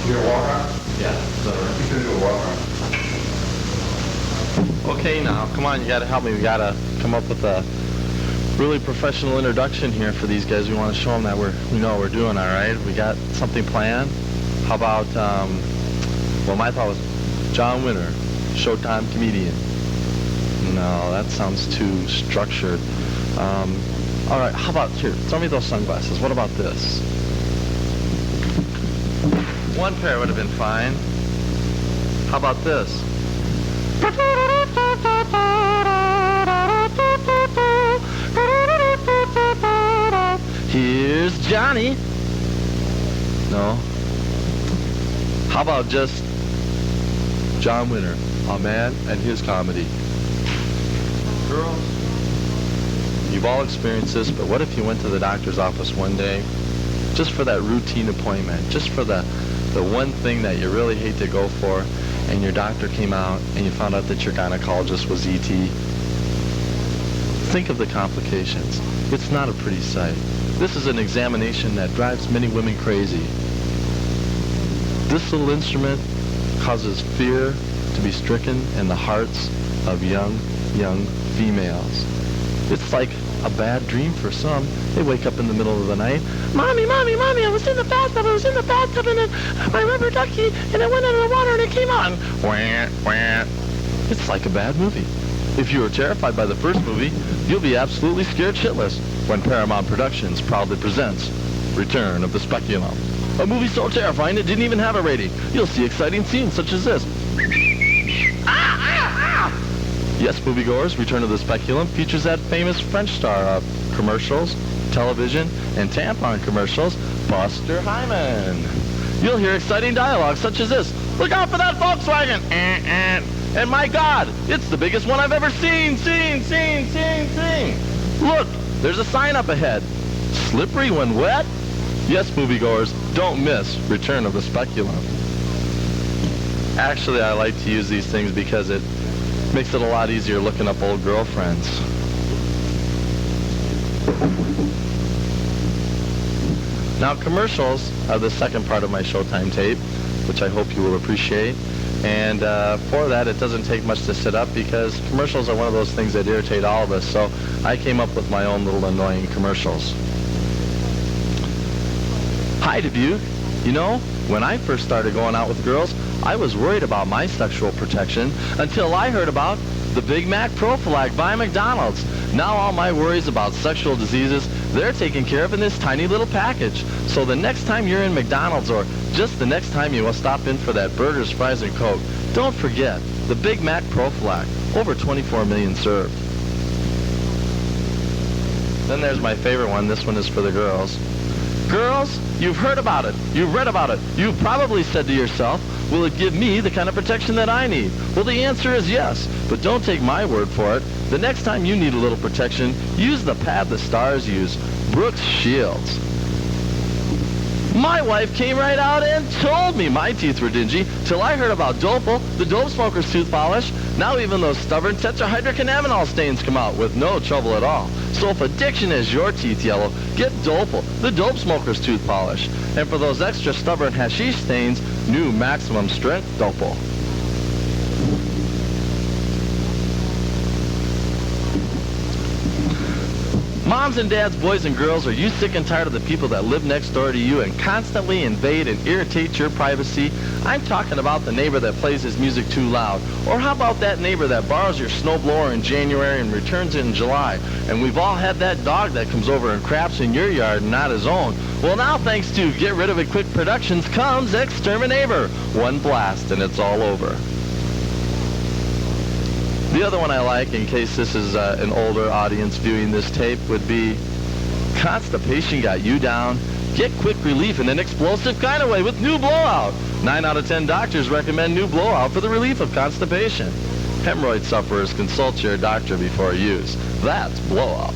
You gonna walk on? Yeah. Is that all right? He's gonna do a walk on. Okay, now, come on, you gotta help me. We gotta come up with a really professional introduction here for these guys. We want to show them that we know what we're doing, all right? We got something planned. How about, well, my thought was John Winter, Showtime comedian. No, that sounds too structured. All right, how about, here, throw me those sunglasses. What about this? One pair would have been fine. How about this? Here's Johnny. No. How about just John Winter, a man and his comedy? Girls, you've all experienced this, but what if you went to the doctor's office one day just for that routine appointment, just for the one thing that you really hate to go for, and your doctor came out and you found out that your gynecologist was E.T.? Think of the complications. It's not a pretty sight. This is an examination that drives many women crazy. This little instrument causes fear to be stricken in the hearts of young females. It's like a bad dream for some. They wake up in the middle of the night. Mommy, Mommy, Mommy, I was in the bathtub, and then my rubber ducky, and it went into the water, and it came out. Wah, wah. It's like a bad movie. If you were terrified by the first movie, you'll be absolutely scared shitless when Paramount Productions proudly presents Return of the Speculum. A movie so terrifying it didn't even have a rating. You'll see exciting scenes such as this. Yes, moviegoers, Return of the Speculum features that famous French star of commercials, television, and tampon commercials, Buster Hyman. You'll hear exciting dialogue such as this. Look out for that Volkswagen! And my God, it's the biggest one I've ever seen! Look, there's a sign up ahead. Slippery when wet? Yes, moviegoers, don't miss Return of the Speculum. Actually, I like to use these things because it makes it a lot easier looking up old girlfriends. Now, commercials are the second part of my Showtime tape, which I hope you will appreciate. And for that, it doesn't take much to set up because commercials are one of those things that irritate all of us. So I came up with my own little annoying commercials. Hi, Dubuque. You know, when I first started going out with girls, I was worried about my sexual protection until I heard about the Big Mac Prophylactic by McDonald's. Now all my worries about sexual diseases, they're taken care of in this tiny little package. So the next time you're in McDonald's or just the next time you will stop in for that burgers, fries, and Coke, don't forget the Big Mac Prophylactic, over 24 million served. Then there's my favorite one. This one is for the girls. Girls, you've heard about it. You've read about it. You've probably said to yourself, will it give me the kind of protection that I need? Well, the answer is yes, but don't take my word for it. The next time you need a little protection, use the pad the stars use, Brooks Shields. My wife came right out and told me my teeth were dingy till I heard about Dopal, the dope smoker's tooth polish. Now even those stubborn tetrahydrocannabinol stains come out with no trouble at all. So if addiction is your teeth yellow, get Dopal, the dope smoker's tooth polish. And for those extra stubborn hashish stains, new maximum strength Dopal. Moms and dads, boys and girls, are you sick and tired of the people that live next door to you and constantly invade and irritate your privacy? I'm talking about the neighbor that plays his music too loud. Or how about that neighbor that borrows your snowblower in January and returns it in July? And we've all had that dog that comes over and craps in your yard and not his own. Well, now thanks to Get Rid of It Quick Productions comes Exterminator. One blast and it's all over. The other one I like, in case this is an older audience viewing this tape, would be Constipation Got You Down. Get quick relief in an explosive kind of way with New Blowout. 9 out of 10 doctors recommend New Blowout for the relief of constipation. Hemorrhoid sufferers, consult your doctor before use. That's Blowout.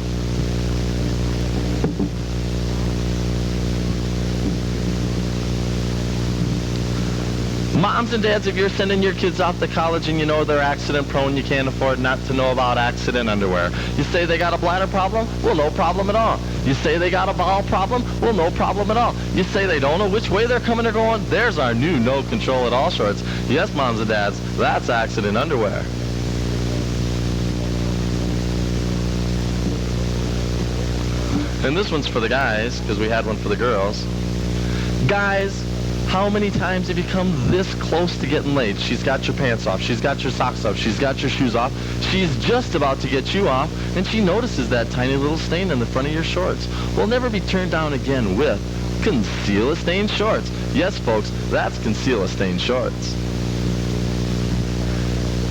Moms and dads, if you're sending your kids off to college and you know they're accident prone, you can't afford not to know about accident underwear. You say they got a bladder problem? Well, no problem at all. You say they got a bowel problem? Well, no problem at all. You say they don't know which way they're coming or going? There's our new no control at all shorts. Yes, moms and dads, that's accident underwear. And this one's for the guys, because we had one for the girls. Guys, how many times have you come this close to getting laid? She's got your pants off. She's got your socks off. She's got your shoes off. She's just about to get you off, and she notices that tiny little stain in the front of your shorts. Will never be turned down again with conceal-a-stain shorts. Yes, folks, that's conceal-a-stain shorts.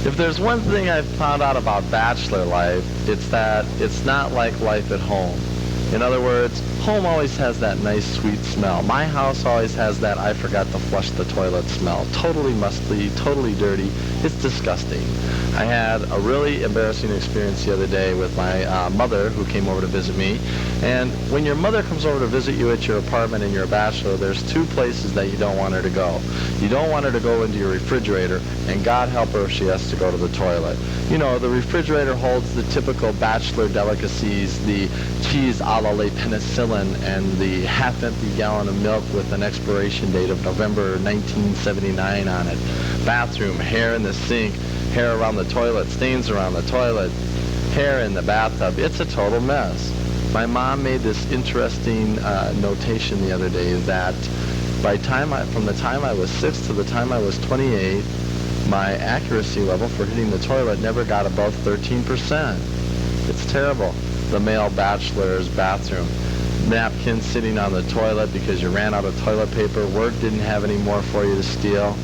If there's one thing I've found out about bachelor life, it's that it's not like life at home. In other words, home always has that nice, sweet smell. My house always has that I forgot to flush the toilet smell. Totally musty, totally dirty. It's disgusting. I had a really embarrassing experience the other day with my mother who came over to visit me. And when your mother comes over to visit you at your apartment and you're a bachelor, there's two places that you don't want her to go. You don't want her to go into your refrigerator, and God help her if she has to go to the toilet. You know, the refrigerator holds the typical bachelor delicacies, the cheese a la penicillin, and the half-empty gallon of milk with an expiration date of November 1979 on it. Bathroom, hair in the sink, hair around the toilet, stains around the toilet, hair in the bathtub. It's a total mess. My mom made this interesting notation the other day that from the time I was 6 to the time I was 28, my accuracy level for hitting the toilet never got above 13%. It's terrible. The male bachelor's bathroom. Napkins sitting on the toilet because you ran out of toilet paper. Work didn't have any more for you to steal.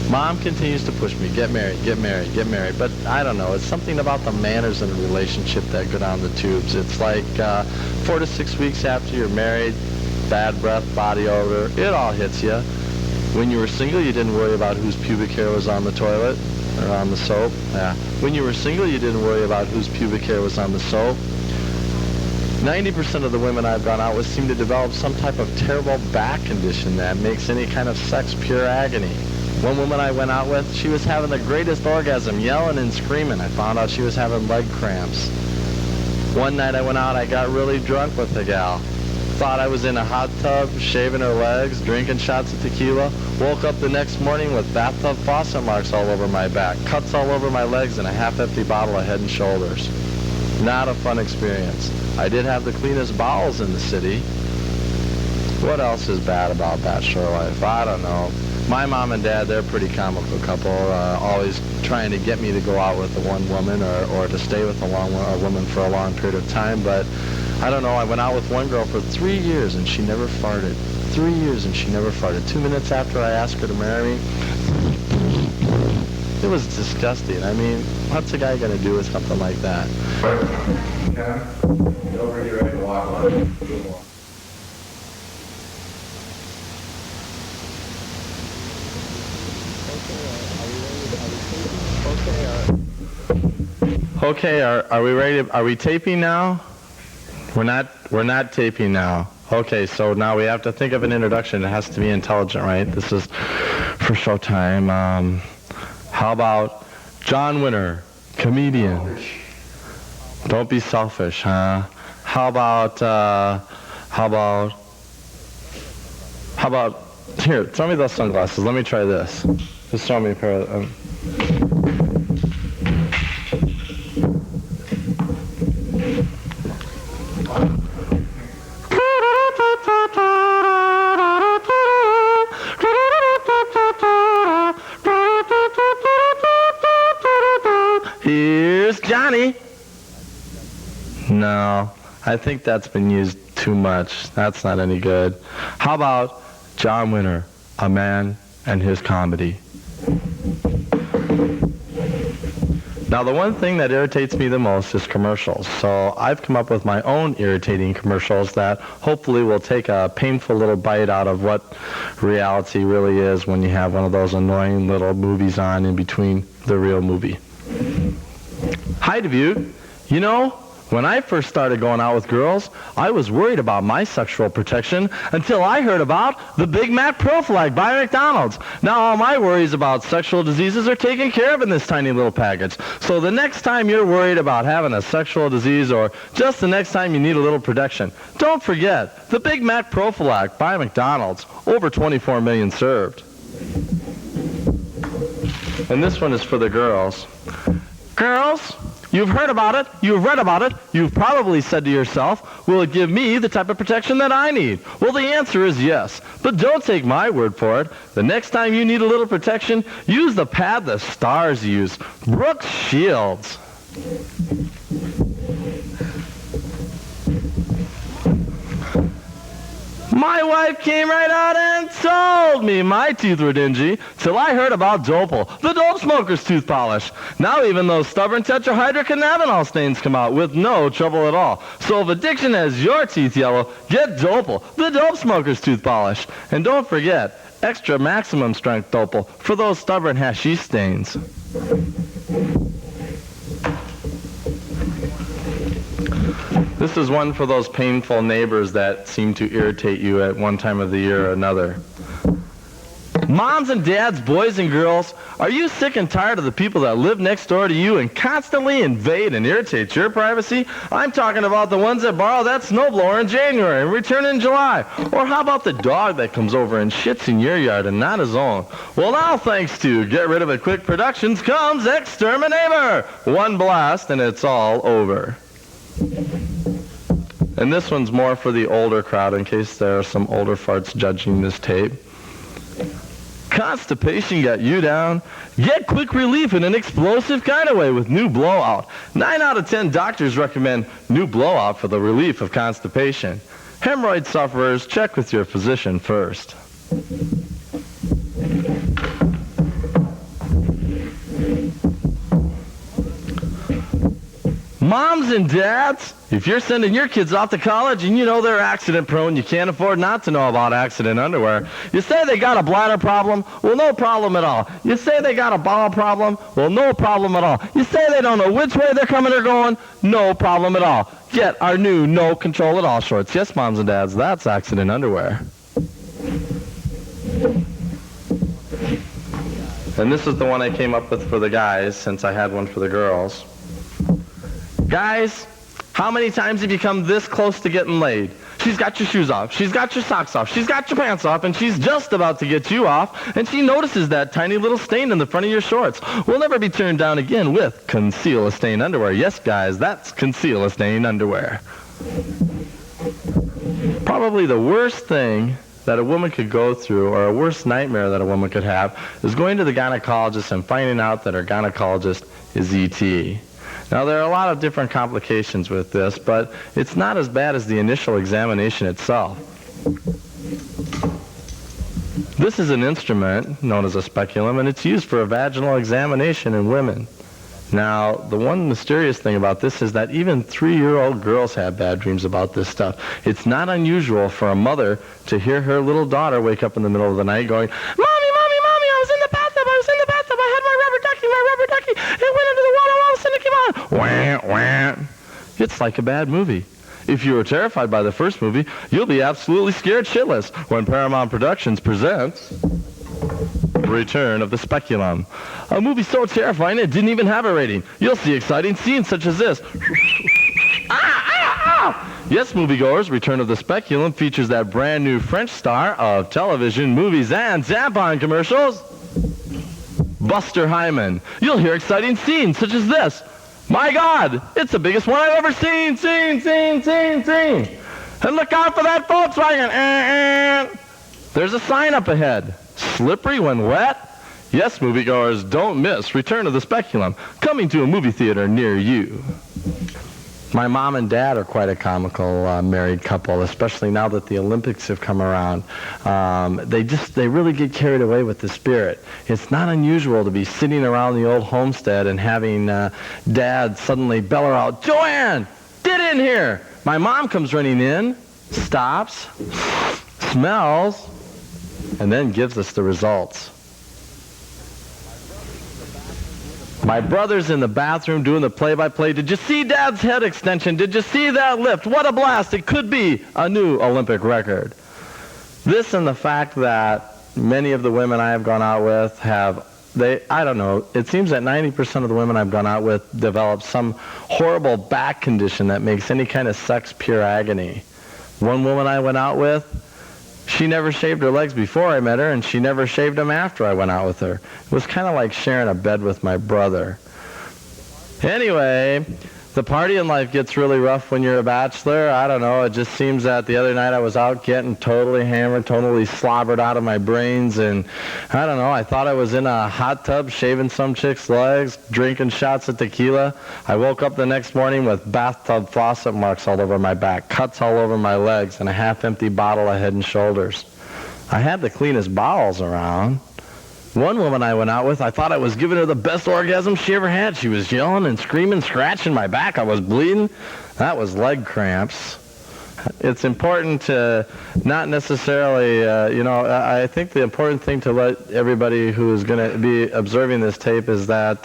Mom continues to push me, get married, get married, get married. But I don't know, it's something about the manners in a relationship that go down the tubes. It's like 4 to 6 weeks after you're married, bad breath, body odor, it all hits you. When you were single, you didn't worry about whose pubic hair was on the toilet or on the soap. Yeah. When you were single, you didn't worry about whose pubic hair was on the soap. 90% of the women I've gone out with seem to develop some type of terrible back condition that makes any kind of sex pure agony. One woman I went out with, she was having the greatest orgasm, yelling and screaming. I found out she was having leg cramps. One night I went out, I got really drunk with the gal. Thought I was in a hot tub, shaving her legs, drinking shots of tequila. Woke up the next morning with bathtub faucet marks all over my back, cuts all over my legs, and a half-empty bottle of Head & Shoulders. Not a fun experience. I did have the cleanest bowels in the city. What else is bad about bachelor life? I don't know. My mom and dad, they're a pretty comical couple, always trying to get me to go out with the one woman or to stay with a woman for a long period of time. But I don't know, I went out with one girl for 3 years and she never farted. 3 years and she never farted. 2 minutes after I asked her to marry me, it was disgusting. I mean, what's a guy going to do with something like that? Okay. Get over here, ready to walk on. Okay, are we ready? Are we taping now? We're not taping now. Okay, so now we have to think of an introduction. It has to be intelligent, right? This is for showtime. How about John Winter, comedian? Don't be selfish, huh? How about here, throw me those sunglasses. Let me try this. Just throw me a pair of Here's Johnny. No, I think that's been used too much. That's not any good. How about John Winter, a man and his comedy? Now, the one thing that irritates me the most is commercials. So I've come up with my own irritating commercials that hopefully will take a painful little bite out of what reality really is when you have one of those annoying little movies on in between the real movie. Hi, Dubuque. You know, When I first started going out with girls, I was worried about my sexual protection until I heard about the Big Mac Pro Flag by McDonald's. Now all my worries about sexual diseases are taken care of in this tiny little package. So the next time you're worried about having a sexual disease, or just the next time you need a little protection, don't forget the Big Mac Pro Flag by McDonald's. Over 24 million served. And this one is for the girls. Girls, you've heard about it, you've read about it, you've probably said to yourself, will it give me the type of protection that I need? Well, the answer is yes. But don't take my word for it. The next time you need a little protection, use the pad the stars use. Brooks Shields. My wife came right out and told me my teeth were dingy till I heard about Dopal, the dope smoker's tooth polish. Now even those stubborn tetrahydrocannabinol stains come out with no trouble at all. So if addiction has your teeth yellow, get Dopal, the dope smoker's tooth polish. And don't forget, extra maximum strength Dopal for those stubborn hashish stains. This is one for those painful neighbors that seem to irritate you at one time of the year or another. Moms and dads, boys and girls, are you sick and tired of the people that live next door to you and constantly invade and irritate your privacy? I'm talking about the ones that borrow that snowblower in January and return in July. Or how about the dog that comes over and shits in your yard and not his own? Well, now thanks to Get Rid of It Quick Productions comes Exterminator. One blast and it's all over. And this one's more for the older crowd in case there are some older farts judging this tape. Constipation got you down? Get quick relief in an explosive kind of way with New Blowout. 9 out of 10 doctors recommend New Blowout for the relief of constipation. Hemorrhoid sufferers, check with your physician first. Moms and dads, if you're sending your kids off to college and you know they're accident prone, you can't afford not to know about accident underwear. You say they got a bladder problem? Well, no problem at all. You say they got a bowel problem? Well, no problem at all. You say they don't know which way they're coming or going? No problem at all. Get our new No Control at All shorts. Yes, moms and dads, that's accident underwear. And this is the one I came up with for the guys since I had one for the girls. Guys, how many times have you come this close to getting laid? She's got your shoes off, she's got your socks off, she's got your pants off, and she's just about to get you off, and she notices that tiny little stain in the front of your shorts. Will never be turned down again with Conceal a Stain underwear. Yes, guys, that's Conceal a Stain underwear. Probably the worst thing that a woman could go through, or a worst nightmare that a woman could have, is going to the gynecologist and finding out that her gynecologist is ET. Now, there are a lot of different complications with this, but it's not as bad as the initial examination itself. This is an instrument known as a speculum, and it's used for a vaginal examination in women. Now, the one mysterious thing about this is that even 3-year-old girls have bad dreams about this stuff. It's not unusual for a mother to hear her little daughter wake up in the middle of the night going, Mommy, I was in the bathtub, I had my rubber ducky, it went into the water, all of a sudden it came out. Wah, wah. It's like a bad movie. If you were terrified by the first movie, you'll be absolutely scared shitless when Paramount Productions presents Return of the Speculum. A movie so terrifying it didn't even have a rating. You'll see exciting scenes such as this. Yes, moviegoers, Return of the Speculum features that brand new French star of television, movies, and tampon commercials, Buster Hyman. You'll hear exciting scenes such as this. My God, it's the biggest one I've ever seen. And look out for that Volkswagen. There's a sign up ahead. Slippery when wet? Yes, moviegoers, don't miss Return of the Speculum, coming to a movie theater near you. My mom and dad are quite a comical married couple, especially now that the Olympics have come around. They really get carried away with the spirit. It's not unusual to be sitting around the old homestead and having dad suddenly bellow out, Joanne, get in here! My mom comes running in, stops, smells, and then gives us the results. My brother's in the bathroom doing the play-by-play. Did you see Dad's head extension? Did you see that lift? What a blast. It could be a new Olympic record. This and the fact that many of the women I have gone out with I don't know, it seems that 90% of the women I've gone out with develop some horrible back condition that makes any kind of sex pure agony. One woman I went out with, she never shaved her legs before I met her, and she never shaved them after I went out with her. It was kind of like sharing a bed with my brother. Anyway, the partying life gets really rough when you're a bachelor. I don't know, it just seems that the other night I was out getting totally hammered, totally slobbered out of my brains, and I don't know, I thought I was in a hot tub shaving some chick's legs, drinking shots of tequila. I woke up the next morning with bathtub faucet marks all over my back, cuts all over my legs, and a half-empty bottle of Head and Shoulders. I had the cleanest bowels around. One woman I went out with, I thought I was giving her the best orgasm she ever had. She was yelling and screaming, scratching my back. I was bleeding. That was leg cramps. It's important to not necessarily, I think the important thing to let everybody who is going to be observing this tape is that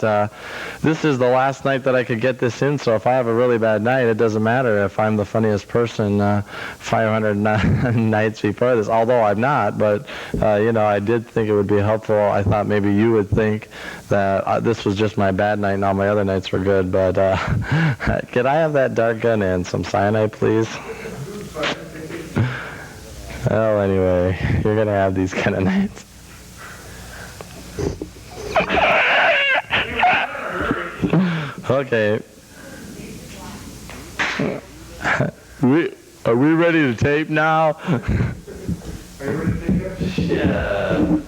this is the last night that I could get this in, so if I have a really bad night, it doesn't matter if I'm the funniest person 500 nights before this, although I'm not, but, I did think it would be helpful. I thought maybe you would think that this was just my bad night and all my other nights were good, but could I have that dart gun and some cyanide, please? Well, anyway, you're going to have these kind of nights. Okay. Are we ready to tape now? Are you ready to take it? Yeah.